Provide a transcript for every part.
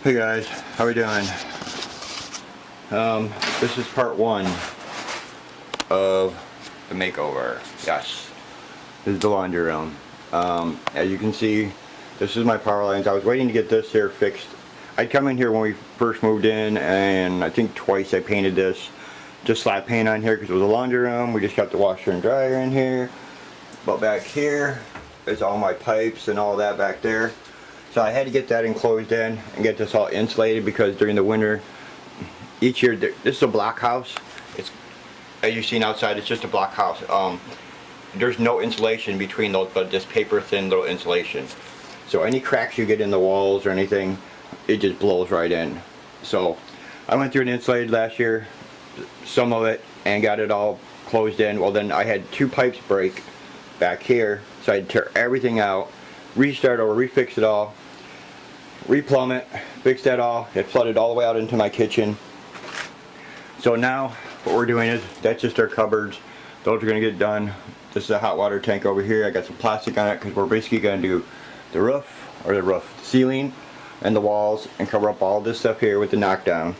Hey guys, how we doing? This is part one of the makeover. Yes, this is the laundry room. As you can see, this is my power lines. I was waiting to get this here fixed. I'd come in here when we first moved in, and I think twice I painted this. Just slapped paint on here because it was a laundry room. We just got the washer and dryer in here. But back here is all my pipes and all that back there. So I had to get that enclosed in and get this all insulated because during the winter, each year, this is a block house. It's, as you've seen outside, it's just a block house. There's no insulation between those, but just paper thin little insulation. So any cracks you get in the walls or anything, it just blows right in. So I went through and insulated last year, some of it, and got it all closed in. Well, then I had two pipes break back here, so I had to tear everything out, restart over, refix it all, replumb it, fix that all. It flooded all the way out into my kitchen. So now what we're doing is, that's just our cupboards. Those are going to get done. This is a hot water tank over here. I got some plastic on it because we're basically going to do the ceiling and the walls, and cover up all this stuff here with the knockdown,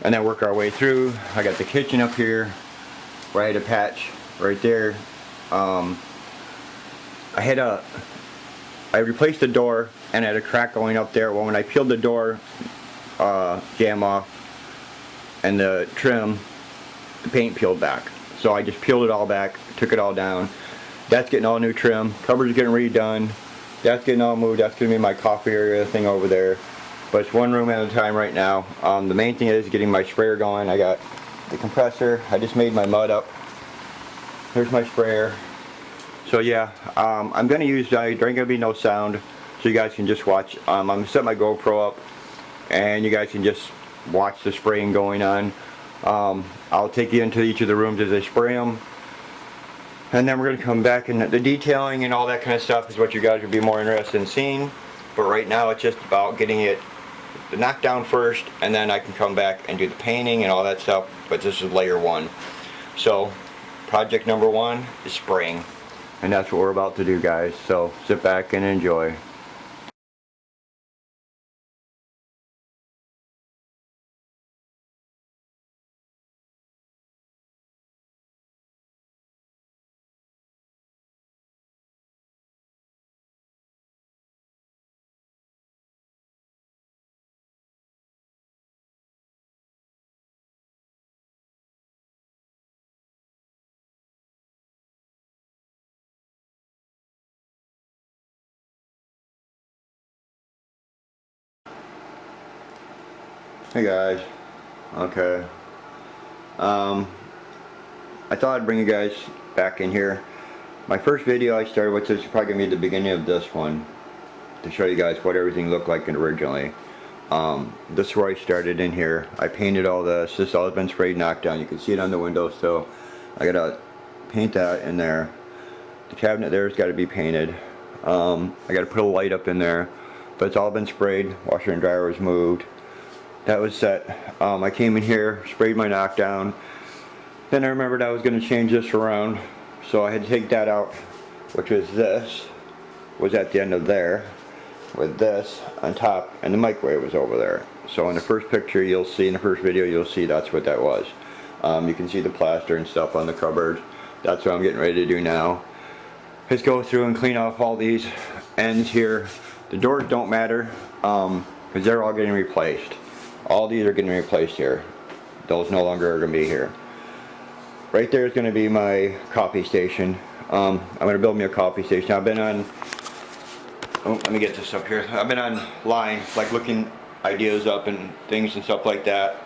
and then work our way through. I got the kitchen up here where I had a patch right there. I replaced the door and I had a crack going up there. Well, when I peeled the door jamb off and the trim, the paint peeled back. So I just peeled it all back, took it all down. That's getting all new trim. Cupboard's getting redone. That's getting all moved. That's going to be my coffee area thing over there. But it's one room at a time right now. The main thing is getting my sprayer going. I got the compressor. I just made my mud up. Here's my sprayer. So yeah, I'm going to use, there ain't going to be no sound, so you guys can just watch. I'm going to set my GoPro up, and you guys can just watch the spraying going on. I'll take you into each of the rooms as I spray them. And then we're going to come back, and the detailing and all that kind of stuff is what you guys would be more interested in seeing. But right now it's just about getting it knocked down first, and then I can come back and do the painting and all that stuff. But this is layer one. So project number one is spraying. And that's what we're about to do, guys. So sit back and enjoy. Hey guys. Okay. I thought I'd bring you guys back in here. My first video I started with, this is probably going to be the beginning of this one, to show you guys what everything looked like originally. This is where I started in here. I painted all this. This all has been sprayed, knocked down. You can see it on the window still. I gotta paint that in there. The cabinet there has got to be painted. I gotta put a light up in there. But it's all been sprayed. Washer and dryer was moved. That was set. I came in here, sprayed my knockdown. Then I remembered I was going to change this around, so I had to take that out, which was this, was at the end of there, with this on top, and the microwave was over there. So in the first picture you'll see, in the first video you'll see that's what that was. You can see the plaster and stuff on the cupboard. That's what I'm getting ready to do now. Just go through and clean off all these ends here. The doors don't matter, because they're all getting replaced. All these are getting replaced here. Those no longer are going to be here. Right there is going to be my coffee station. I'm going to build me a coffee station. I've been on, let me get this up here. I've been online, like looking ideas up and things and stuff like that.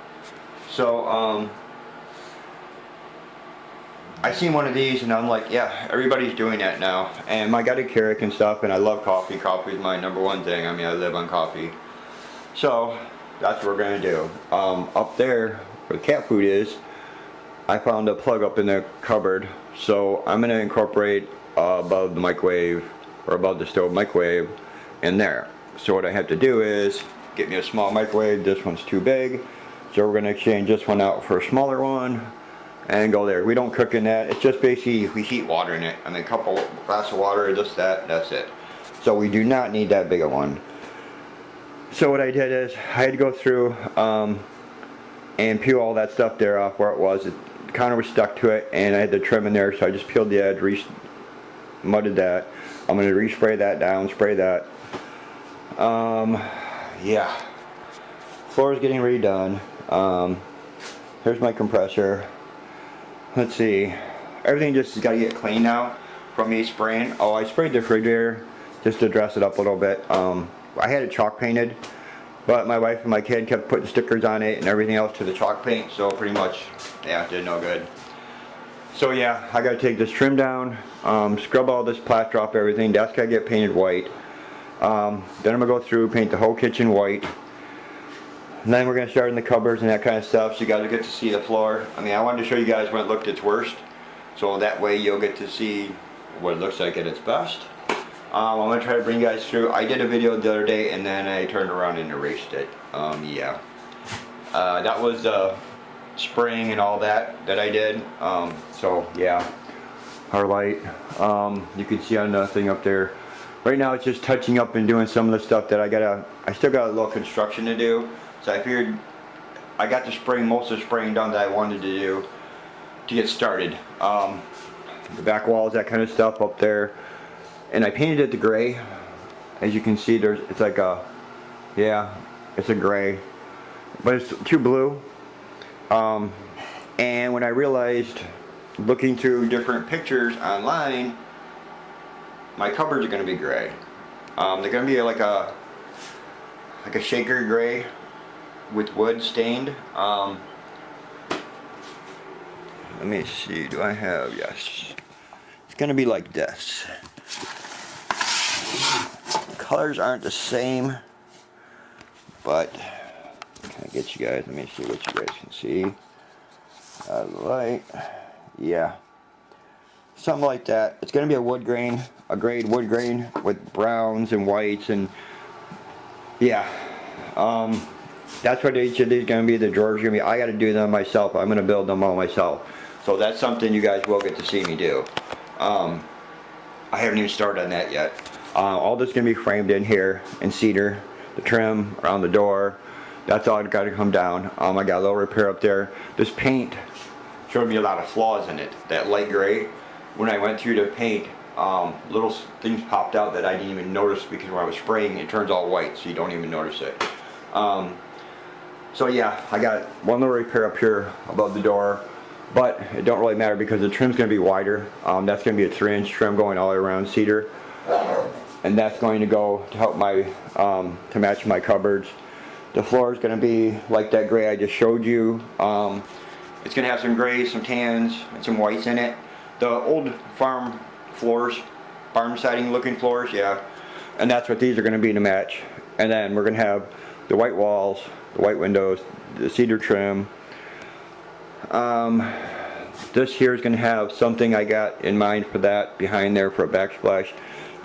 So, I seen one of these and I'm like, yeah, everybody's doing that now. And I got a Keurig and stuff, and I love coffee. Coffee is my number one thing. I mean, I live on coffee. So that's what we're going to do. Up there where the cat food is, I found a plug up in the cupboard. So I'm going to incorporate above the microwave, or above the stove microwave, in there. So what I have to do is get me a small microwave. This one's too big. So we're going to exchange this one out for a smaller one and go there. We don't cook in that. It's just basically we heat water in it. I mean, a couple glass of water, just that, that's it. So we do not need that big a one. So what I did is I had to go through and peel all that stuff there off where it was. The counter was stuck to it, and I had the trim in there, so I just peeled the edge, mudded that. I'm going to respray that down, spray that. Yeah. Floor is getting redone. Here's my compressor. Let's see. Everything just has got to get clean now from me spraying. Oh, I sprayed the refrigerator just to dress it up a little bit. I had it chalk painted, but my wife and my kid kept putting stickers on it and everything else to the chalk paint, so pretty much, yeah, it did no good. So yeah, I gotta take this trim down, scrub all this plaster off everything. That's gotta get painted white. Then I'm gonna go through, paint the whole kitchen white. And then we're gonna start in the cupboards and that kind of stuff, so you guys will get to see the floor. I mean, I wanted to show you guys when it looked its worst, so that way you'll get to see what it looks like at its best. I'm going to try to bring you guys through. I did a video the other day and then I turned around and erased it. Yeah. That was spraying and all that I did. So yeah. Our light. You can see on the thing up there. Right now it's just touching up and doing some of the stuff that I still got a little construction to do. So I figured I got the spraying, most of the spraying done that I wanted to do to get started. The back walls, that kind of stuff up there. And I painted it to gray. As you can see, it's like a, yeah, it's a gray, but it's too blue. And when I realized, looking through different pictures online, my cupboards are going to be gray. They're going to be like a shaker gray with wood stained. Let me see. Do I have? Yes. It's going to be like this. Colors aren't the same, but can I get you guys? Let me see what you guys can see. Light, yeah, something like that. It's going to be a wood grain, a grade wood grain with browns and whites, and yeah, that's what each of these are going to be. The drawers are going to be. I got to do them myself. I'm going to build them all myself. So that's something you guys will get to see me do. I haven't even started on that yet. All this is going to be framed in here in cedar. The trim around the door, that's all got to come down. I got a little repair up there. This paint showed me a lot of flaws in it. That light gray, when I went through to paint, little things popped out that I didn't even notice, because when I was spraying it turns all white, so you don't even notice it. So yeah, I got one little repair up here above the door, but it don't really matter because the trim's going to be wider. That's going to be a 3-inch trim going all the way around cedar. And that's going to go to help my to match my cupboards. The floor is going to be like that gray I just showed you. It's going to have some grays, some tans, and some whites in it. The old farm floors, barn siding looking floors, yeah. And that's what these are going to be to match. And then we're going to have the white walls, the white windows, the cedar trim. This here is going to have something I got in mind for that behind there for a backsplash.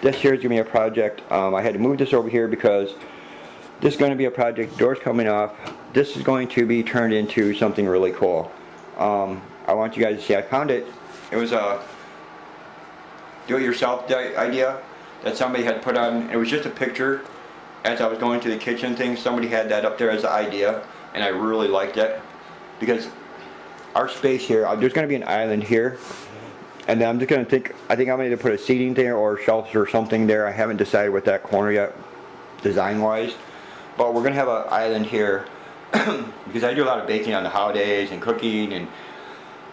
This here is going to be a project. I had to move this over here because this is going to be a project. Doors coming off. This is going to be turned into something really cool. I want you guys to see. I found it. It was a do-it-yourself idea that somebody had put on. It was just a picture. As I was going to the kitchen thing, somebody had that up there as the idea, and I really liked it because our space here. There's going to be an island here. And then I'm just going to I think I'm going to put a seating there or shelves or something there. I haven't decided with that corner yet, design-wise. But we're going to have an island here because I do a lot of baking on the holidays and cooking. And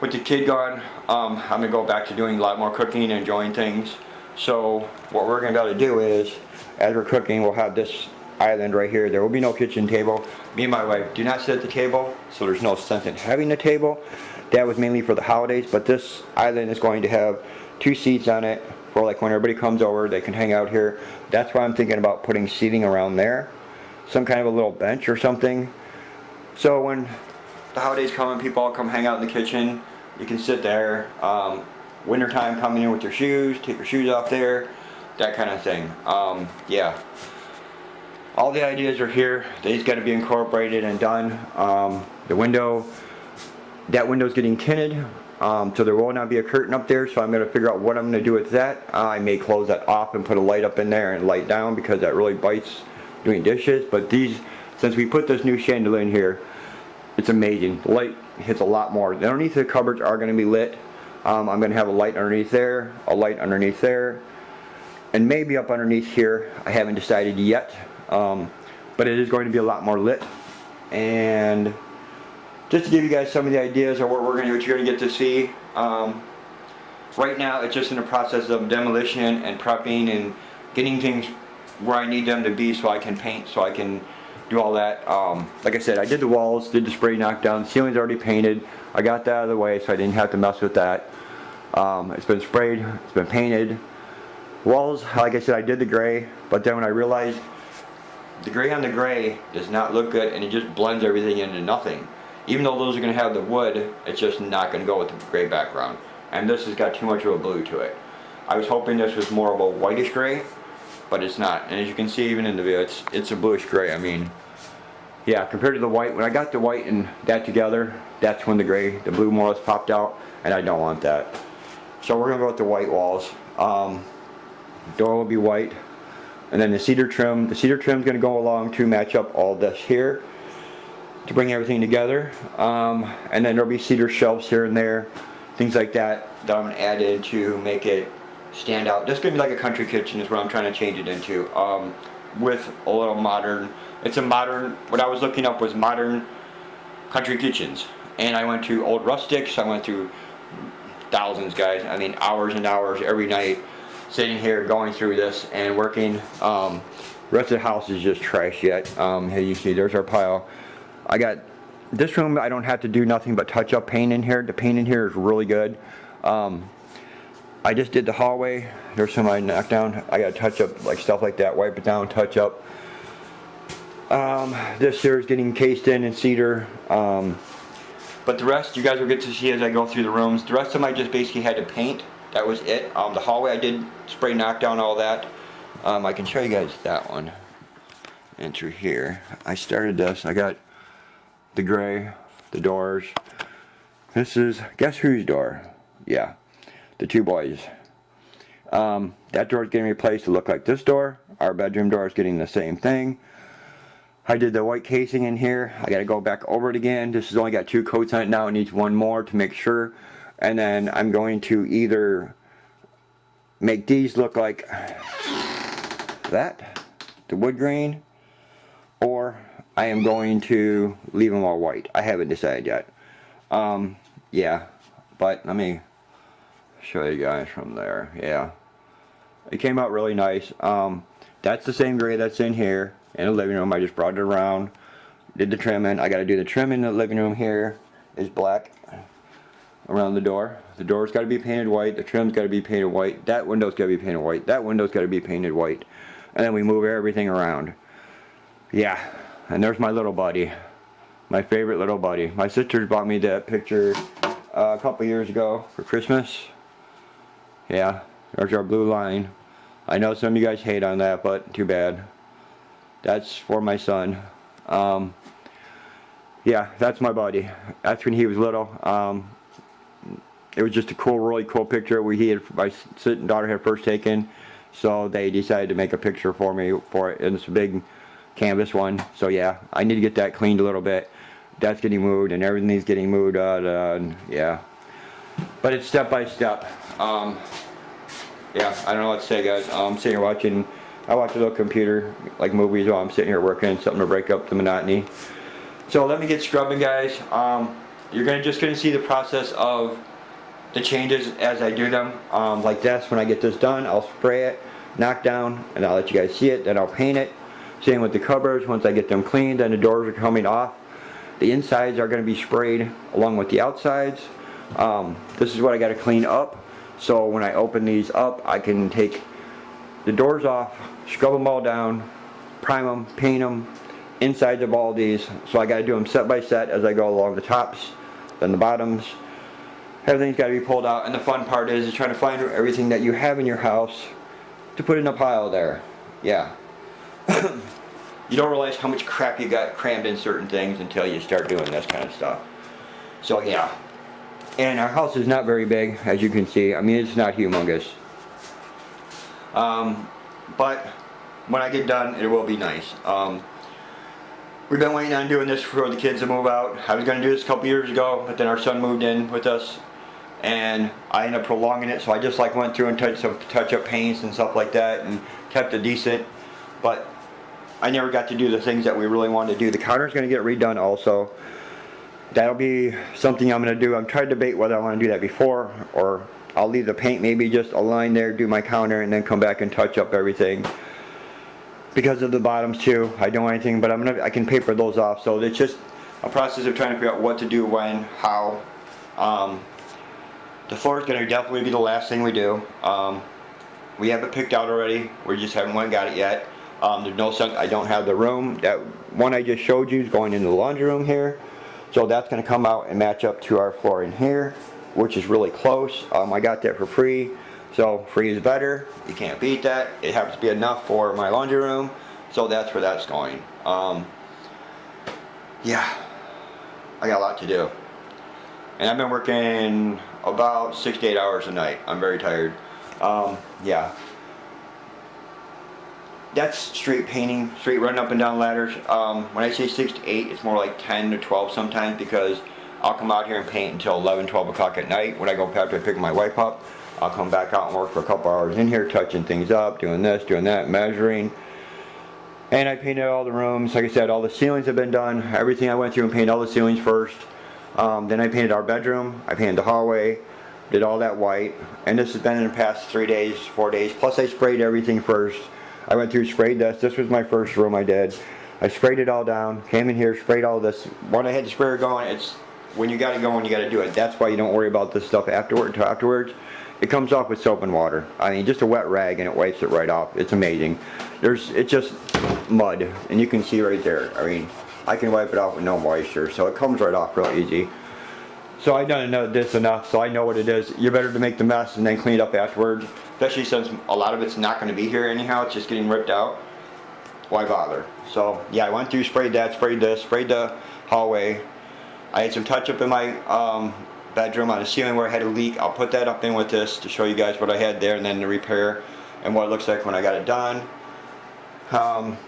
with the kid gone, I'm going to go back to doing a lot more cooking and enjoying things. So what we're going to be able to do is, as we're cooking, we'll have this island right here. There will be no kitchen table. Me and my wife do not sit at the table, so there's no sense in having a table. That was mainly for the holidays, but this island is going to have 2 seats on it for like when everybody comes over, they can hang out here. That's why I'm thinking about putting seating around there. Some kind of a little bench or something. So when the holidays come and people all come hang out in the kitchen, you can sit there. Wintertime, coming in with your shoes, take your shoes off there, that kind of thing. Yeah. All the ideas are here. They've got to be incorporated and done. The window. That window's getting tinted, so there will not be a curtain up there, so I'm going to figure out what I'm going to do with that. I may close that off and put a light up in there and light down because that really bites doing dishes, but these, since we put this new chandelier in here, it's amazing. The light hits a lot more. Underneath the cupboards are going to be lit. I'm going to have a light underneath there, a light underneath there, and maybe up underneath here. I haven't decided yet, but it is going to be a lot more lit. And just to give you guys some of the ideas of what you're going to get to see. Right now it's just in the process of demolition and prepping and getting things where I need them to be so I can paint, so I can do all that. Like I said, I did the walls, did the spray knockdown, the ceiling's already painted. I got that out of the way so I didn't have to mess with that. It's been sprayed, it's been painted. Walls, like I said, I did the gray, but then when I realized the gray on the gray does not look good and it just blends everything into nothing. Even though those are going to have the wood, it's just not going to go with the gray background. And this has got too much of a blue to it. I was hoping this was more of a whitish gray, but it's not. And as you can see even in the video, it's a bluish gray. I mean, yeah, compared to the white, when I got the white and that together, that's when the blue more or less popped out, and I don't want that. So we're going to go with the white walls. Door will be white. And then the cedar trim is going to go along to match up all this here, to bring everything together. And then there'll be cedar shelves here and there, things like that I'm going to add in to make it stand out. This is going to be like a country kitchen is what I'm trying to change it into, with a little modern. It's a modern, what I was looking up was modern country kitchens, and I went to old rustics. I went through thousands, guys. I mean, hours and hours every night sitting here going through this and working. Rest of the house is just trash yet. Here you see there's our pile. I got this room, I don't have to do nothing but touch up paint in here. The paint in here is really good. I just did the hallway. There's some I knocked down. I got to touch up like stuff like that, wipe it down, touch up. This here is getting cased in cedar. But the rest you guys will get to see as I go through the rooms. The rest of them I just basically had to paint. That was it. The hallway I did spray knock down all that. I can show you guys that one. Enter here. I started this. I got the gray, the doors. This is, guess whose door? Yeah, the two boys. That door is getting replaced to look like this door. Our bedroom door is getting the same thing. I did the white casing in here. I got to go back over it again. This has only got 2 coats on it now. It needs 1 more to make sure. And then I'm going to either make these look like that, the wood grain, or I am going to leave them all white. I haven't decided yet. Yeah, but let me show you guys from there. Yeah, it came out really nice. That's the same gray that's in here in the living room. I just brought it around, did the trimming. I got to do the trim in the living room. Here is black around the door. The door's got to be painted white. The trim's got to be painted white. That window's got to be painted white. That window's got to be painted white. And then we move everything around. Yeah, and there's my little buddy. My favorite little buddy. My sisters bought me that picture a couple years ago for Christmas. Yeah, there's our blue line. I know some of you guys hate on that, but too bad. That's for my son. Yeah, that's my buddy. That's when he was little. It was just a cool, really cool picture my daughter had first taken, so they decided to make a picture for me for it, and it's a big canvas one. So yeah, I need to get that cleaned a little bit. That's getting moved, and everything's getting moved out, and yeah. But it's step by step. Yeah, I don't know what to say, guys. I'm sitting here watching. I watch a little computer, like movies, while I'm sitting here working, something to break up the monotony. So let me get scrubbing, guys. You're just gonna see the process of the changes as I do them. Like this, when I get this done, I'll spray it, knock down, and I'll let you guys see it. Then I'll paint it. Same with the cupboards. Once I get them cleaned, then the doors are coming off. The insides are going to be sprayed along with the outsides. This is what I got to clean up. So when I open these up, I can take the doors off, scrub them all down, prime them, paint them, insides of all these. So I got to do them set by set as I go along the tops, then the bottoms. Everything's got to be pulled out, and the fun part is trying to find everything that you have in your house to put in a pile there. Yeah. You don't realize how much crap you got crammed in certain things until you start doing this kind of stuff. So yeah. And our house is not very big, as you can see. I mean, it's not humongous. But when I get done, it will be nice. We've been waiting on doing this for the kids to move out. I was going to do this a couple years ago, but then our son moved in with us, and I ended up prolonging it. So I just like went through and touch up paints and stuff like that, and kept it decent. But I never got to do the things that we really wanted to do. The counter's going to get redone also. That'll be something I'm going to do. I'm trying to debate whether I want to do that before, or I'll leave the paint maybe just a line there, do my counter, and then come back and touch up everything. Because of the bottoms too, I don't want anything, but I can paper those off. So it's just a process of trying to figure out what to do, when, how. The floor is going to definitely be the last thing we do. We have it picked out already. We just haven't went and got it yet. There's no sense. I don't have the room. That one I just showed you is going into the laundry room here. So that's going to come out and match up to our floor in here, which is really close. I got that for free. So free is better. You can't beat that. It happens to be enough for my laundry room. So that's where that's going. Yeah, I got a lot to do. And I've been working about 6 to 8 hours a night. I'm very tired. Yeah. That's straight painting, straight running up and down ladders. When I say 6 to 8, it's more like 10 to 12 sometimes, because I'll come out here and paint until 11, 12 o'clock at night. When I go after I pick my wife up, I'll come back out and work for a couple hours in here, touching things up, doing this, doing that, measuring. And I painted all the rooms. Like I said, all the ceilings have been done. Everything I went through and painted all the ceilings first. Then I painted our bedroom. I painted the hallway. Did all that white. And this has been in the past 3 days, 4 days. Plus I sprayed everything first. I went through, sprayed this. This was my first room I did. I sprayed it all down. Came in here, sprayed all this. When I had the sprayer going, it's when you got it going, you got to do it. That's why you don't worry about this stuff afterwards. It comes off with soap and water. I mean, just a wet rag and it wipes it right off. It's amazing. It's just mud, and you can see right there. I mean, I can wipe it off with no moisture, so it comes right off real easy. So I've done this enough, so I know what it is. You're better to make the mess and then clean it up afterwards, especially since a lot of it's not going to be here anyhow. It's just getting ripped out. Why bother? So yeah, I went through, sprayed that, sprayed this, sprayed the hallway. I had some touch up in my bedroom on the ceiling where I had a leak. I'll put that up in with this to show you guys what I had there, and then the repair and what it looks like when I got it done.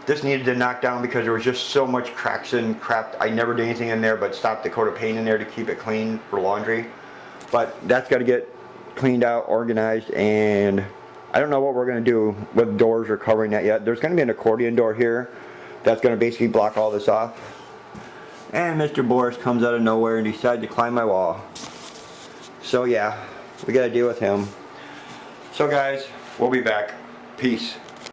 This needed to knock down because there was just so much cracks and crap. I never did anything in there but stopped the coat of paint in there to keep it clean for laundry. But that's got to get cleaned out, organized, and I don't know what we're going to do with doors or covering that yet. There's going to be an accordion door here that's going to basically block all this off. And Mr. Boris comes out of nowhere and decided to climb my wall. So yeah, we got to deal with him. So guys, we'll be back. Peace.